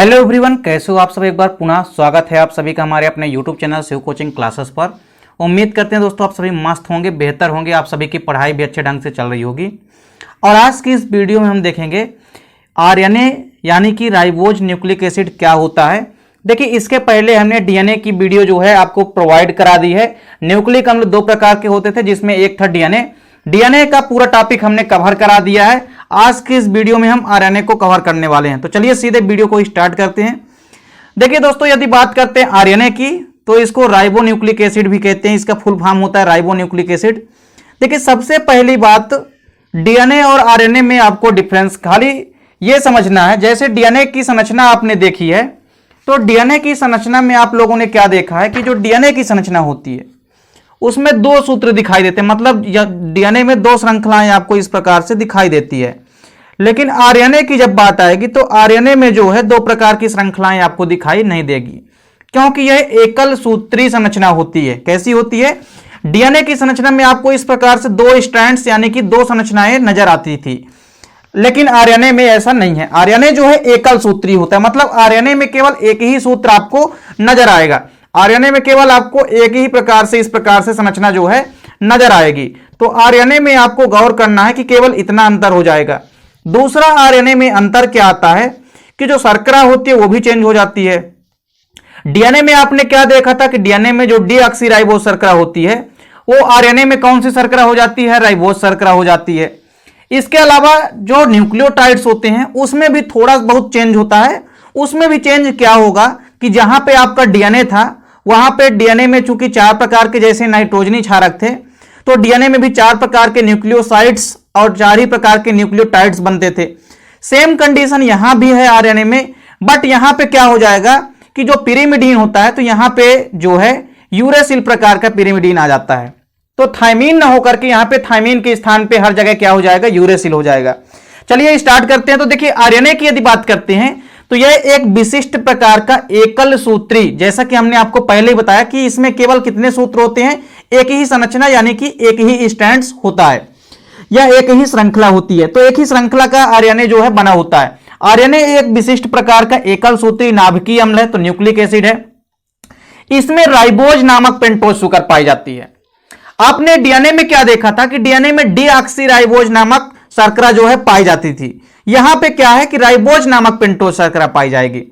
Hello everyone, कैसे हो आप सब। एक बार पुनः स्वागत है आप सभी का हमारे अपने YouTube channel Shiv coaching classes पर। उम्मीद करते हैं दोस्तों आप सभी मस्त होंगे, बेहतर होंगे, आप सभी की पढ़ाई भी अच्छे ढंग से चल रही होगी। और आज की इस वीडियो में हम देखेंगे आरएनए यानी कि राइबोज न्यूक्लिक एसिड क्या होता है। देखिए, इसके पहले हमने डीएनए की वीडियो जो है आपको प्रोवाइड करा दी है। न्यूक्लिक अम्ल दो प्रकार के होते थे, जिसमें एक था डीएनए का पूरा टॉपिक हमने कवर करा दिया है। आज की इस वीडियो में हम आरएनए को कवर करने वाले हैं। तो चलिए सीधे वीडियो को स्टार्ट करते हैं। देखिए दोस्तों, यदि बात करते हैं आरएनए की तो इसको राइबो न्यूक्लिक एसिड भी कहते हैं। इसका फुल फॉर्म होता है राइबो न्यूक्लिक एसिड। देखिए, सबसे पहली बात डीएनए और आरएनए में आपको डिफरेंस खाली ये समझना है। जैसे डीएनए की संरचना आपने देखी है, तो डीएनए की संरचना में आप लोगों ने क्या देखा है कि जो डीएनए की संरचना होती है उसमें दो सूत्र दिखाई देते हैं। मतलब डीएनए में दो श्रृंखलाएं आपको इस प्रकार से दिखाई देती है। लेकिन आरएनए की जब बात आएगी तो आरएनए में जो है दो प्रकार की श्रृंखलाएं आपको दिखाई नहीं देगी, क्योंकि यह एकल सूत्री संरचना होती है। कैसी होती है? डीएनए की संरचना में आपको इस प्रकार से दो स्ट्रैंड्स यानी कि दो संरचनाएं नजर आती थी, लेकिन आरएनए में ऐसा नहीं है। आरएनए जो है एकल सूत्री होता है। मतलब आरएनए में केवल एक ही सूत्र आपको नजर आएगा। आरएनए में केवल आपको एक ही प्रकार से इस प्रकार से संरचना जो है नजर आएगी। तो आरएनए में आपको गौर करना है कि केवल इतना अंतर हो जाएगा। दूसरा, आरएनए में अंतर क्या आता है कि जो शर्करा होती है वो भी चेंज हो जाती है। डीएनए में आपने क्या देखा था कि डीएनए में जो डीऑक्सीराइबोज शर्करा होती है वो आरएनए में कौन सी शर्करा हो जाती है? राइबोज शर्करा हो जाती है। इसके अलावा जो न्यूक्लियोटाइड्स होते हैं उसमें भी थोड़ा बहुत चेंज होता है। उसमें भी चेंज क्या होगा कि जहां पे आपका डीएनए था वहां पे डीएनए में चूंकि चार प्रकार के जैसे नाइट्रोजनी क्षारक थे, तो डीएनए में भी चार प्रकार के न्यूक्लियोसाइड्स और चार ही प्रकार के न्यूक्लियोटाइड्स बनते थे। सेम कंडीशन यहां भी है आरएनए में, बट यहां पे क्या हो जाएगा कि जो पिरिमिडीन होता है तो यहां पे जो है यूरेसिल प्रकार का पिरिमिडीन आ जाता है। तो थाइमीन ना होकर के यहां पे थाइमीन के स्थान पे हर जगह क्या हो जाएगा? यूरेसिल हो जाएगा। चलिए स्टार्ट करते हैं। तो देखिए, आरएनए की यदि बात करते हैं तो यह एक विशिष्ट प्रकार का एकल सूत्री, जैसा कि हमने आपको पहले ही बताया कि इसमें केवल कितने सूत्र होते हैं? एक ही संरचना यानी कि एक ही स्ट्रैंड्स होता है, या एक ही श्रृंखला होती है। तो एक ही श्रृंखला का आरएनए जो है बना होता है। आरएनए एक विशिष्ट प्रकार का एकल सूत्री नाभिकीय अम्ल है, तो न्यूक्लिक एसिड है। इसमें राइबोज नामक पेंटोज शुगर पाई जाती है। आपने डीएनए में क्या देखा था कि डीएनए में डीऑक्सीराइबोज नामक शर्करा जो है पाई जाती थी। यहां पे क्या है कि राइबोज नामक पेंटोज शर्करा पाई जाएगी।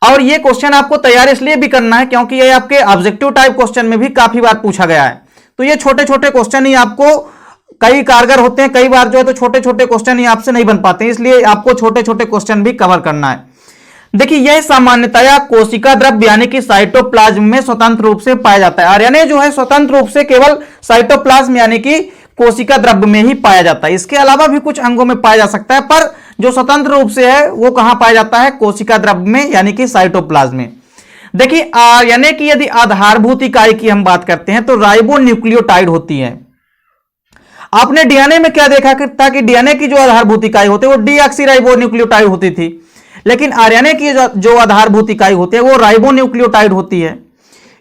और यह क्वेश्चन आपको तैयार इसलिए भी करना है क्योंकि यह आपके ऑब्जेक्टिव टाइप क्वेश्चन में भी काफी बार पूछा गया है। तो ये छोटे छोटे क्वेश्चन ही आपको कई कारगर होते हैं। कई बार जो है तो छोटे छोटे क्वेश्चन ही आपसे नहीं बन पाते, इसलिए आपको छोटे छोटे क्वेश्चन भी कवर करना है। देखिए, यह सामान्यतया कोशिका द्रव्य यानी कि साइटोप्लाज्म में स्वतंत्र रूप से पाया जाता है। आरएनए जो है स्वतंत्र रूप से केवल साइटोप्लाज्म यानी कि कोशिका द्रव्य में ही पाया जाता है। इसके अलावा भी कुछ अंगों में पाया जा सकता है, पर जो स्वतंत्र रूप से है वो कहां पाया जाता है? कोशिका द्रव्य में यानी कि साइटोप्लाज्म में। देखिए, आरएनए की यदि आधारभूत इकाई की हम बात करते हैं तो राइबो न्यूक्लियोटाइड होती है। आपने डीएनए में क्या देखा था कि डीएनए की जो आधारभूत इकाई होती है वो डीऑक्सीराइबो न्यूक्लियोटाइड होती थी, लेकिन आरएनए की जो आधारभूत इकाई होती है वो राइबो न्यूक्लियोटाइड होती है।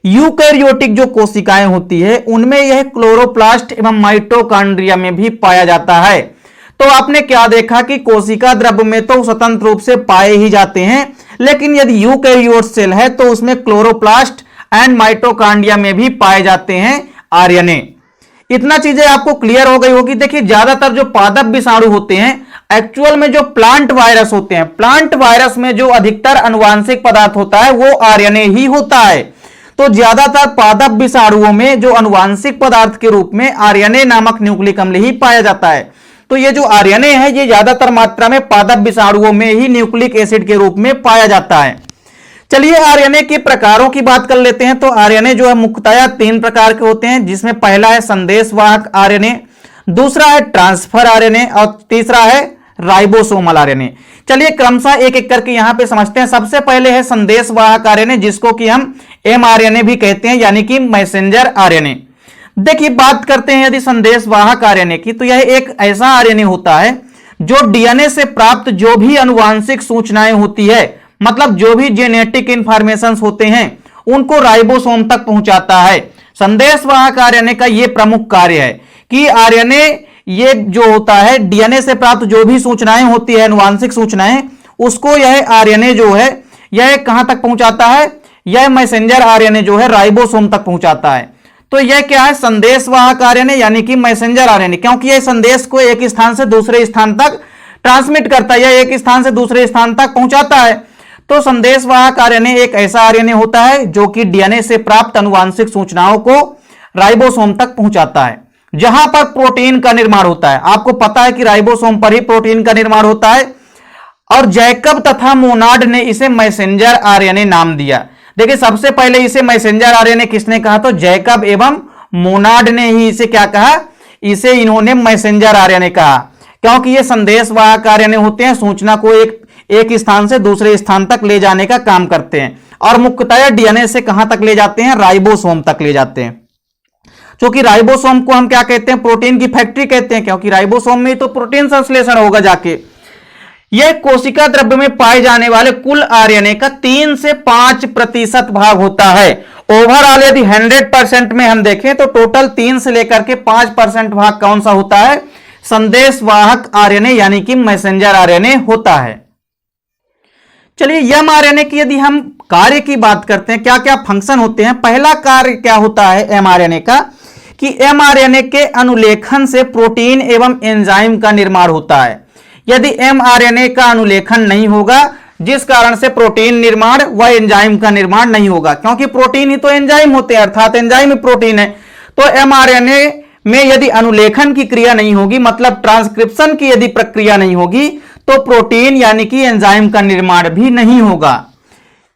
यूकैरियोटिक जो कोशिकाएं होती है उनमें यह क्लोरोप्लास्ट एवं माइटोकॉन्ड्रिया में भी पाया जाता है। तो आपने क्या देखा कि कोशिका द्रव्य में तो स्वतंत्र रूप से पाए ही जाते हैं, लेकिन यदि यूकैरियोट सेल है तो उसमें क्लोरोप्लास्ट एंड माइटोकॉन्ड्रिया में भी पाए जाते हैं आरएनए। इतना चीजें आपको क्लियर हो गई होगी। देखिए, ज्यादातर जो पादप विषाणु होते हैं एक्चुअल में जो प्लांट वायरस होते हैं, प्लांट वायरस में जो अधिकतर आनुवांशिक पदार्थ होता है वो आरएनए ही होता है। तो ज्यादातर पादप विषाणुओं में जो आनुवांशिक पदार्थ के रूप में आरएनए नामक न्यूक्लिक अम्ल ही पाया जाता है। तो ये जो आरएनए है ये ज्यादातर मात्रा में पादप विषाणुओं में ही न्यूक्लिक एसिड के रूप में पाया जाता है। चलिए आरएनए के प्रकारों की बात कर लेते हैं। तो आरएनए जो है मुख्यतया तीन प्रकार के होते हैं, जिसमें पहला है संदेशवाहक आरएनए, दूसरा है ट्रांसफर आरएनए और तीसरा है राइबोसोमल आरएनए। चलिए क्रमशः एक एक करके यहां पे समझते हैं। सबसे पहले है संदेशवाहक आरएनए, जिसको कि हम एमआरएनए भी कहते हैं, यानी कि मैसेंजर आरएनए। देखिए, बात करते हैं यदि संदेशवाहक आरएनए की, तो यह एक ऐसा आरएनए होता है जो डीएनए से प्राप्त जो भी आनुवांशिक सूचनाएं होती है, मतलब जो भी जेनेटिक इंफॉर्मेशन होते हैं उनको राइबोसोम तक पहुंचाता है। संदेशवाहक आरएनए का यह प्रमुख कार्य है कि आरएनए ये जो होता है डीएनए से प्राप्त जो भी सूचनाएं होती है, आनुवांशिक सूचनाएं, उसको यह आरएनए जो है यह कहां तक पहुंचाता है, यह मैसेंजर आरएनए जो है राइबोसोम तक पहुंचाता है। तो यह क्या है, संदेशवाहक आरएनए यानी कि मैसेंजर आरएनए, क्योंकि यह संदेश को एक स्थान से दूसरे स्थान तक ट्रांसमिट करता है या एक स्थान से दूसरे स्थान तक पहुंचाता है। तो संदेशवाहक आरएनए एक ऐसा आरएनए होता है जो कि डीएनए से प्राप्त आनुवांशिक सूचनाओं को राइबोसोम तक पहुंचाता है, जहां पर प्रोटीन का निर्माण होता है। आपको पता है कि राइबोसोम पर ही प्रोटीन का निर्माण होता है, और जैकब तथा मोनाड ने इसे मैसेंजर आरएनए नाम दिया। देखिए, सबसे पहले इसे मैसेंजर आरएनए किसने कहा, तो जैकब एवं मोनाड ने ही इसे क्या कहा, इसे इन्होंने मैसेंजर आरएनए कहा, क्योंकि ये संदेशवाहक आरएनए होते हैं, सूचना को एक स्थान से दूसरे स्थान तक ले जाने का काम करते हैं, और मुख्यतः डीएनए से कहां तक ले जाते हैं, राइबोसोम तक ले जाते हैं। क्योंकि राइबोसोम को हम क्या कहते हैं, प्रोटीन की फैक्ट्री कहते हैं, क्योंकि राइबोसोम में तो प्रोटीन संश्लेषण होगा जाके। यह कोशिका द्रव्य में पाए जाने वाले कुल आरएनए का 3 से 5% भाग होता है। ओवरऑल यदि 100% में हम देखें तो टोटल 3 से लेकर के 5% भाग कौन सा होता है, संदेशवाहक आरएनए यानी कि मैसेंजर आरएनए होता है। चलिए, एमआरएनए की यदि हम कार्य की बात करते हैं, क्या क्या फंक्शन होते हैं। पहला कार्य क्या होता है एमआरएनए का, कि एमआरएनए के अनुलेखन से प्रोटीन एवं एंजाइम का निर्माण होता है। यदि एमआरएनए का अनुलेखन नहीं होगा, जिस कारण से प्रोटीन निर्माण व एंजाइम का निर्माण नहीं होगा, क्योंकि प्रोटीन ही तो एंजाइम होते हैं, अर्थात एंजाइम ही प्रोटीन है। तो एमआरएनए में यदि अनुलेखन की क्रिया नहीं होगी, मतलब ट्रांसक्रिप्शन की यदि प्रक्रिया नहीं होगी, तो प्रोटीन यानी कि एंजाइम का निर्माण भी नहीं होगा।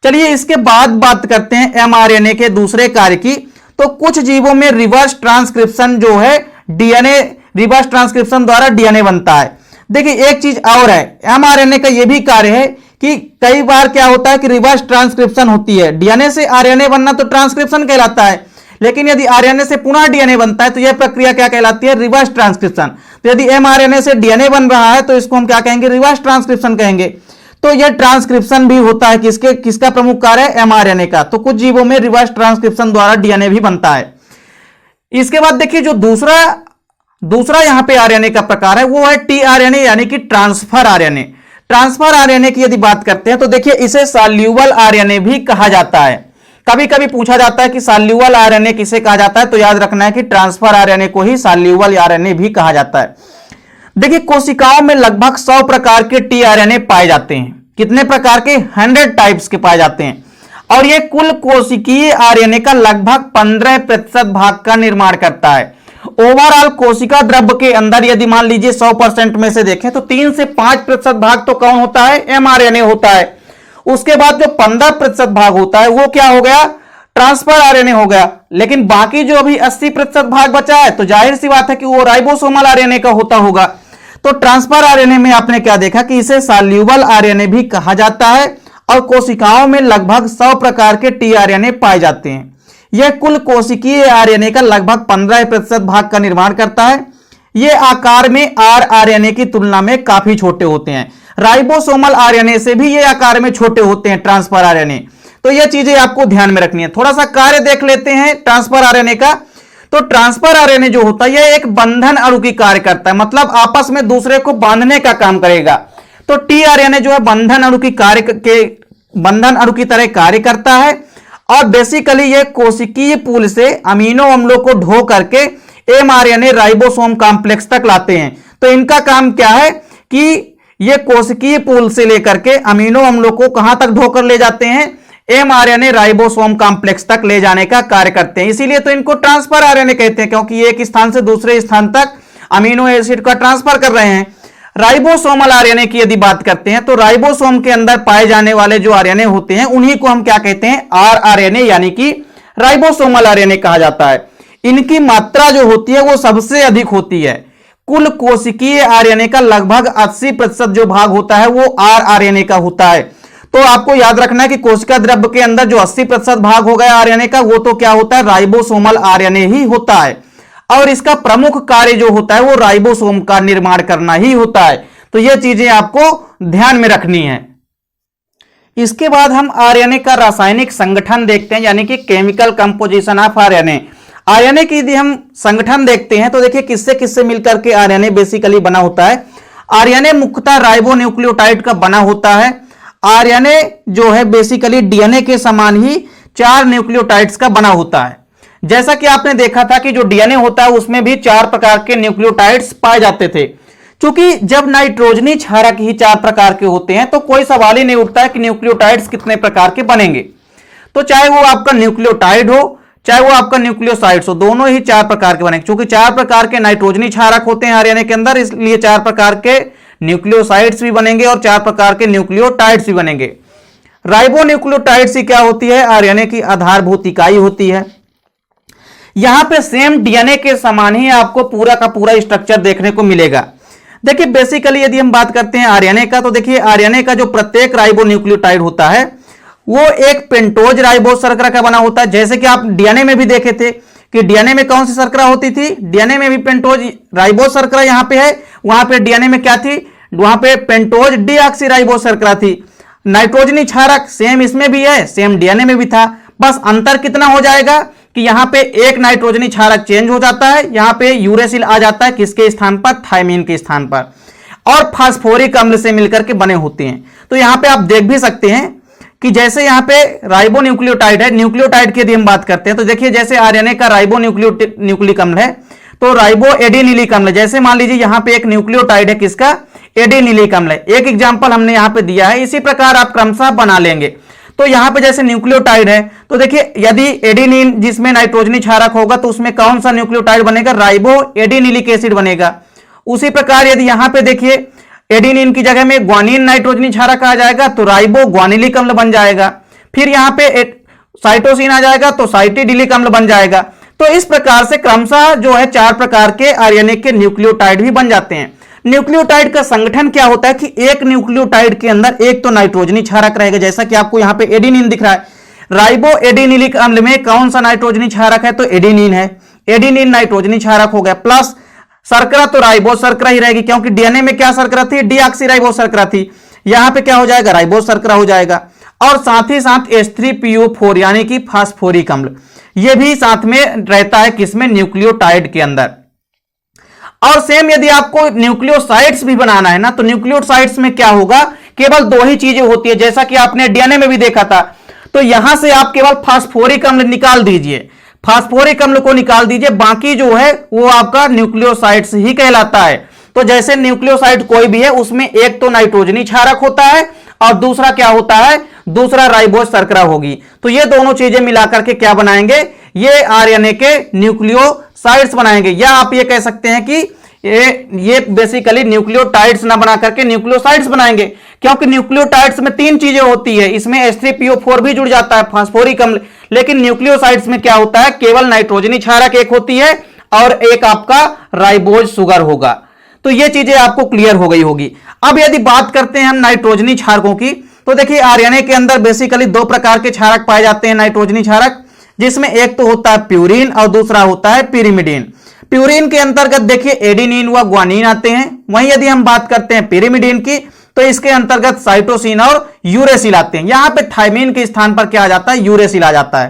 चलिए, इसके बाद बात करते हैं एमआरएनए के दूसरे कार्य की। तो कुछ जीवों में रिवर्स ट्रांसक्रिप्शन जो है, डीएनए रिवर्स ट्रांसक्रिप्शन द्वारा डीएनए बनता है। देखिए, एक चीज और है, एमआरएनए का यह भी कार्य है कि कई बार क्या होता है कि रिवर्स ट्रांसक्रिप्शन होती है। डीएनए से आरएनए बनना तो ट्रांसक्रिप्शन कहलाता है, लेकिन यदि आरएनए से पुनः डीएनए बनता है तो यह प्रक्रिया क्या कहलाती है, रिवर्स ट्रांसक्रिप्शन। तो यदि एमआरएनए से डीएनए बन रहा है तो इसको हम क्या कहेंगे, रिवर्स ट्रांसक्रिप्शन कहेंगे। तो यह ट्रांसक्रिप्शन भी होता है किसका प्रमुख कार्य है, एमआरएनए का। तो कुछ जीवों में रिवर्स ट्रांसक्रिप्शन द्वारा डीएनए भी बनता है। इसके बाद देखिए, जो दूसरा यहां पे आरएनए का प्रकार है वो है टीआरएनए यानी कि ट्रांसफर आरएनए। ट्रांसफर आरएनए की यदि बात करते हैं तो देखिए, इसे सॉल्यूबल आरएनए भी कहा जाता है। कभी कभी पूछा जाता है कि सॉल्यूबल आरएनए किसे कहा जाता है, तो याद रखना है कि ट्रांसफर आरएनए को ही सॉल्यूबल आरएनए भी कहा जाता है। देखिए, कोशिकाओं में लगभग 100 प्रकार के टीआरएनए पाए जाते हैं। कितने प्रकार के, 100 टाइप्स के पाए जाते हैं, और ये कुल कोशिकीय आरएनए का लगभग 15% भाग का निर्माण करता है। ओवरऑल कोशिका द्रव्य के अंदर यदि मान लीजिए 100% में से देखें तो 3 से 5% भाग तो कौन होता है, एमआरएनए होता है। उसके बाद जो 15% भाग होता है वो क्या हो गया, ट्रांसफर आरएनए हो गया। लेकिन बाकी जो अभी 80% भाग बचा है तो जाहिर सी बात है कि वो राइबोसोमल आरएनए का होता होगा। तो ट्रांसफर आरएनए में आपने क्या देखा कि इसे सॉल्यूबल आरएनए भी कहा जाता है, और कोशिकाओं में लगभग 100 प्रकार के टीआरएनए पाए जाते हैं। यह कुल कोशिकीय आरएनए का लगभग 15% भाग का निर्माण करता है। यह आकार में आरआरएनए की तुलना में काफी छोटे होते हैं। राइबोसोमल आरएनए से भी ये आकार में छोटे होते हैं ट्रांसफर आरएनए। तो ये चीजें आपको ध्यान में रखनी है। थोड़ा सा कार्य देख लेते हैं ट्रांसफर आरएनए का। तो ट्रांसफर आरएनए जो होता है यह एक बंधन अणु की कार्य करता है, मतलब आपस में दूसरे को बांधने का काम करेगा। तो टीआरएनए जो है बंधन अणु की तरह कार्य करता है, और बेसिकली ये कोशिकीय पूल से अमीनो अम्लों को ढो करके एमआरएनए राइबोसोम कॉम्प्लेक्स तक लाते हैं। तो इनका काम क्या है कि ये कोशिकीय पूल से लेकर के अमीनो अम्लों को कहां तक ढोकर ले जाते हैं, एमआरएनए राइबोसोम कॉम्प्लेक्स तक ले जाने का कार्य करते हैं। इसीलिए तो इनको ट्रांसफर आरएनए कहते हैं, क्योंकि एक स्थान से दूसरे स्थान तक अमीनो एसिड का ट्रांसफर कर रहे हैं। राइबोसोमल आरएनए की यदि बात करते हैं तो राइबोसोम के अंदर पाए जाने वाले जो आरएनए होते हैं उन्हीं को हम क्या कहते हैं, आरआरएनए यानी कि राइबोसोमल आरएनए कहा जाता है। इनकी मात्रा जो होती है वो सबसे अधिक होती है। कुल कोशिकीय आरएनए का लगभग 80% जो भाग होता है वो आरआरएनए का होता है। तो आपको याद रखना है कि कोशिका द्रव्य के अंदर जो 80% भाग हो गया आरएनए का, वो तो क्या होता है, राइबोसोमल आरएनए ही होता है। और इसका प्रमुख कार्य जो होता है वो राइबोसोम का निर्माण करना ही होता है। तो ये चीजें आपको ध्यान में रखनी है। इसके बाद हम आरएनए का रासायनिक संगठन देखते हैं, यानी कि chemical composition of RNA. RNA की यदि हम संगठन देखते हैं तो देखिए किससे किससे मिलकर के आरएनए बेसिकली बना होता है। आरएनए मुख्यतः राइबोन्यूक्लियोटाइड का बना होता है। आरएनए जो है बेसिकली डीएनए के समान ही 4 न्यूक्लियोटाइड्स का बना होता है। जैसा कि आपने देखा था कि जो डीएनए होता है उसमें भी 4 प्रकार के न्यूक्लियोटाइड्स पाए जाते थे। क्योंकि जब नाइट्रोजनी क्षारक ही 4 प्रकार के होते हैं तो कोई सवाल ही नहीं उठता है कि न्यूक्लियोटाइड्स कितने प्रकार के बनेंगे। तो चाहे वो आपका न्यूक्लियोटाइड हो चाहे वो आपका न्यूक्लियोसाइड्स हो, दोनों ही 4 प्रकार के बनेंगे। क्योंकि 4 प्रकार के नाइट्रोजनी क्षारक होते हैं आरएनए के अंदर, इसलिए 4 प्रकार के न्यूक्लियोसाइड्स भी बनेंगे और 4 प्रकार के न्यूक्लियोटाइड्स भी बनेंगे। राइबोन्यूक्लियोटाइड्स ही क्या होती है? आरएनए की आधारभूत इकाई होती है। यहां पे सेम डीएनए के समान ही आपको पूरा का पूरा स्ट्रक्चर देखने को मिलेगा। देखिए बेसिकली यदि हम बात करते हैं आरएनए का, तो देखिए आरएनए का जो प्रत्येक राइबोन्यूक्लियोटाइड होता है वो एक पेंटोज राइबोज शर्करा का बना होता है। जैसे कि आप डीएनए में भी देखे थे कि डीएनए में कौन सी शर्करा होती थी? डीएनए में भी पेंटोज राइबोज शर्करा यहां पे है, वहां पे डीएनए में क्या थी? वहां पे पेंटोज डीऑक्सीराइबोज शर्करा थी। नाइट्रोजनी क्षारक सेम इसमें भी है, सेम डीएनए में भी था। बस अंतर कितना हो जाएगा कि यहां पे एक नाइट्रोजनी क्षारक चेंज हो जाता है, यहां पे यूरेसिल आ जाता है किसके स्थान पर? थायमीन के स्थान पर, और फास्फोरिक अम्ल से मिलकर के बने होते हैं। तो यहां पे आप देख भी सकते हैं कि जैसे यहां पे राइबोन्यूक्लियोटाइड है, न्यूक्लियोटाइड की यदि हम बात करते हैं तो देखिए जैसे आरएनए का राइबोन्यूक्लिक अम्ल है तो राइबो एडिनिलिक अम्ल, जैसे मान लीजिए यहां पे एक न्यूक्लियोटाइड है किसका? एडिनिलिक अम्ल है। एक एग्जांपल हमने यहां पे दिया है, इसी प्रकार आप क्रमशः बना लेंगे। तो यहां पे जैसे न्यूक्लियोटाइड है तो देखिए यदि एडिनिन जिसमें नाइट्रोजनी क्षारक होगा तो उसमें कौन सा न्यूक्लियोटाइड बनेगा? राइबो एडिनिलिक एसिड बनेगा। उसी प्रकार यदि यहां पे देखिए एडिनिन की जगह में ग्वानिन नाइट्रोजनी क्षारक आ जाएगा तो राइबो ग्वानिलिक अम्ल बन जाएगा। फिर यहां पे साइटोसिन आ जाएगा तो साइटिडिलिक अम्ल बन जाएगा। तो इस प्रकार से क्रमशः जो है 4 प्रकार के आरएनए के न्यूक्लियोटाइड भी बन जाते हैं। न्यूक्लियोटाइड का संगठन क्या होता है कि एक न्यूक्लियोटाइड के अंदर एक तो नाइट्रोजनी क्षारक रहेगा, जैसा कि आपको यहां पे एडिनिन दिख रहा है। राइबो एडिनिलिक अम्ल में कौन सा नाइट्रोजनी क्षारक है? तो एडिनिन है। एडिनिन नाइट्रोजनी क्षारक हो गया, प्लस शर्करा तो राइबोज शर्करा ही रहेगी, क्योंकि डीएनए में क्या शर्करा थी? डीऑक्सीराइबोज शर्करा थी। यहां पे क्या हो जाएगा? राइबोज शर्करा हो जाएगा। और साथ ही साथ H3PO4 यानी कि फास्फोरिक अम्ल, यह भी साथ में रहता है किसमें? न्यूक्लियोटाइड के अंदर। और सेम यदि आपको न्यूक्लियोसाइड्स भी बनाना है ना तो न्यूक्लियोसाइड्स में क्या होगा? केवल 2 ही चीजें होती है, जैसा कि आपने डीएनए में भी देखा था। तो यहां से आप केवल फास्फोरिक अम्ल निकाल दीजिए, फास्फोरिक अम्ल को निकाल दीजिए, बाकी जो है वो आपका न्यूक्लियोसाइड्स ही कहलाता है। तो जैसे न्यूक्लियोसाइड कोई भी है उसमें एक तो नाइट्रोजनी क्षारक होता है और दूसरा क्या होता है? दूसरा राइबोज शर्करा होगी। तो ये दोनों चीजें मिलाकर के क्या बनाएंगे? ये आरएनए के न्यूक्लियोसाइड्स बनाएंगे। या आप ये कह सकते हैं कि ये बेसिकली न्यूक्लियोटाइड्स ना बना करके न्यूक्लियोसाइड्स बनाएंगे, क्योंकि न्यूक्लियोटाइड्स में 3 चीजें होती है, इसमें H3PO4 भी जुड़ जाता है, फास्फोरिक अम्ल। लेकिन न्यूक्लियोसाइड्स में क्या होता है? केवल नाइट्रोजनी क्षारक एक होती है और एक आपका राइबोज शुगर होगा। तो ये चीजें आपको क्लियर हो गई होगी। अब यदि बात करते हैं हम नाइट्रोजनी क्षारकों की, तो देखिए आरएनए के अंदर बेसिकली 2 प्रकार के क्षारक पाए जाते हैं नाइट्रोजनी क्षारक, जिसमें एक तो होता है प्यूरिन और दूसरा होता है पिरिमिडिन। प्यूरिन के अंतर्गत देखिए एडिनिन व ग्वानिन आते हैं। वहीं यदि हम बात करते हैं पिरिमिडिन की तो इसके अंतर्गत साइटोसिन और यूरेसिल आते हैं। यहां पे थायमीन के स्थान पर क्या आ जाता है? यूरेसिल आ जाता है।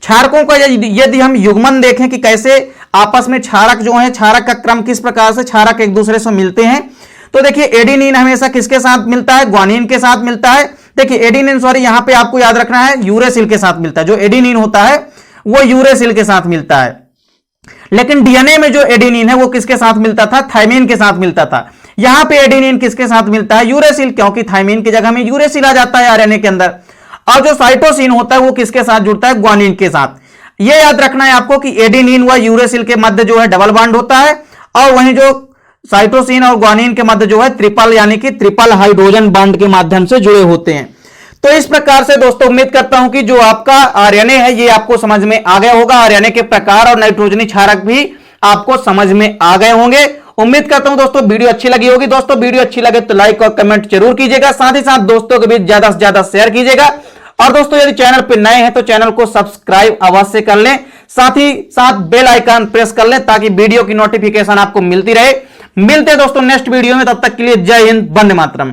क्षारकों का यदि हम युग्मन देखें कि कैसे आपस में क्षारक जो है, क्षारक का क्रम किस प्रकार से क्षारक एक दूसरे से मिलते हैं, तो देखिए एडिनिन हमेशा किसके साथ मिलता है? ग्वानिन के साथ मिलता है। देखिए एडिनिन यहां पे आपको याद रखना है यूरेसिल के साथ मिलता है। जो एडिनिन होता है वो यूरेसिल के साथ मिलता है। लेकिन डीएनए में जो एडिनिन है वो किसके साथ मिलता था? थायमीन के साथ मिलता था। यहां पे एडिनिन किसके साथ मिलता है? यूरेसिल, क्योंकि थायमीन की जगह में यूरेसिल आ जाता है आरएनए के अंदर। और जो साइटोसिन होता है वो किसके साथ जुड़ता है? ग्वानिन के साथ। यह याद रखना है आपको कि एडिनिन व यूरेसिल के मध्य जो है डबल बॉन्ड होता है, और वहीं जो साइटोसिन और ग्वानिन के मध्य जो है ट्रिपल यानी कि ट्रिपल हाइड्रोजन बॉन्ड के माध्यम से जुड़े होते हैं। तो इस प्रकार से दोस्तों उम्मीद करता हूं कि जो आपका आरएनए है ये आपको समझ में आ गया होगा। आरएनए के प्रकार और नाइट्रोजनी क्षारक भी आपको समझ में आ गए होंगे। उम्मीद करता हूं दोस्तों वीडियो अच्छी लगी होगी। दोस्तों वीडियो अच्छी लगे तो लाइक और कमेंट जरूर कीजिएगा, साथ ही साथ दोस्तों के बीच ज्यादा से ज्यादा शेयर कीजिएगा। और दोस्तों यदि चैनल पर नए हैं तो चैनल को सब्सक्राइब अवश्य कर लें, साथ ही साथ बेल आइकन प्रेस कर लें ताकि वीडियो की नोटिफिकेशन आपको मिलती रहे। मिलते हैं दोस्तों नेक्स्ट वीडियो में, तब तक के लिए जय हिंद, वंदे मातरम।